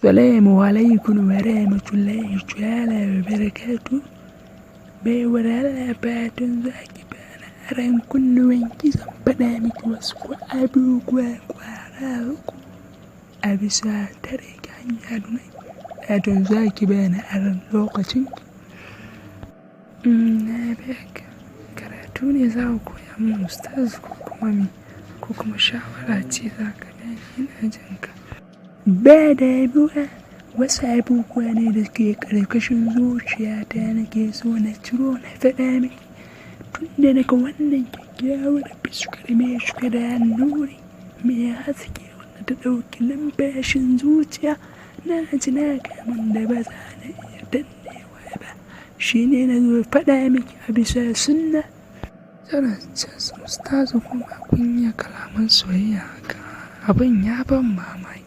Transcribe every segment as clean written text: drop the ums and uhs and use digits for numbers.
السلام عليكم ورحمة الله تعالى وبركاته. baiwar Allah fatan za ki bani aron kunnuwanki zan faɗa miki wasu abubuwa ƙwara uku a bisa tare hanyar nai. Fatan za ki bani aron lokacin na baka karatu ne za ku koya min ustaz ko kuma shawara ce za ka bani, ina jin ka. Ba damuwa, wasu abubuwa ne da ke ƙarƙashin zuciyata nake so na ciro na faɗa miki. Tunda daga wannan kyakkyawar fuskar mai cike da annuri mai haske wanda ta ɗauki lumfashin zuciya, na ji na kamun da ba za na iya dannewa ba. Shi ne na zo faɗa miki a bisa sunna. Tsarancan ustazu kuma kun yi kalaman soyayya haka, abin ya ban mamaki.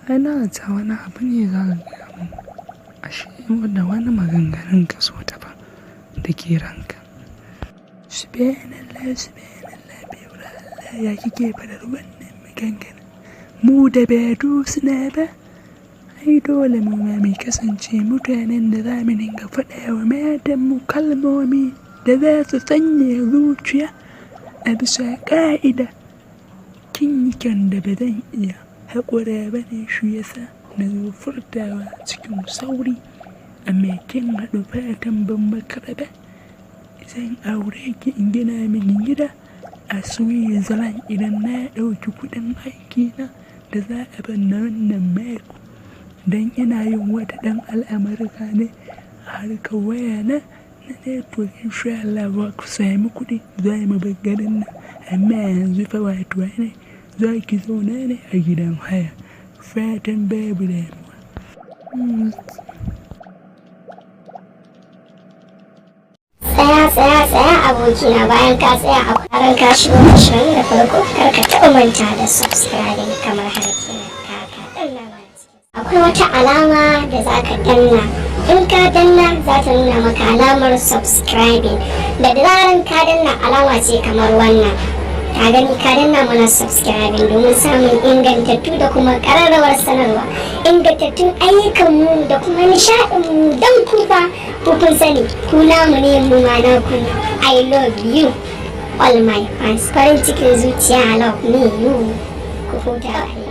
Ana ta wani abu ne za ka gaya mun, ashe da wani maganganun ka so daban da ke ranka. Subhanallah baiwar Allah, ya kike faɗar wannan maganganun? Mu da ba suna ba, ai dole mu ma mai kasance mutanen da za mu dinga faɗa wa matanmu kalmomi da za su sanya zuciya a bisa ƙa'ida. Kin yi kyan da ba zan iya haƙura ba ne, shi yasa na zo furtawa cikin sauri, amma kin haɗu fatan ban makara ba. Zan aure ki in gina mini gida a Switzerland idan na ɗauki kuɗin aikina da za a ban na wannan mako, don ina yin wata ɗan al'amurka ne a harkar waya na network. Insha Allah ba ku sami kuɗi za mu bar garin nan, amma yanzu fa wato ne za ki zauna ne a gidan haya. Fatan babu damuwa. Tsaya abokina, bayan ka tsaya a kwaran ka shigo shirin da farko, kar ka taɓa manta da subscribing kamar haka kenan. Akwai wata alama da za ka danna, in ka danna za ta nuna maka alamar subscribing. Da zaran ka danna alama ce kamar wannan, ka gani ka danna mana subscribing domin samun ingantattu da kuma ƙararrawar sanarwa, ingantattun ayyukanmu da kuma nishaɗinmu don ku fa kun sani ku namu ne, mu ma na ku. I love you all my fans, farin cikin zuciya, love me you. Ku huta.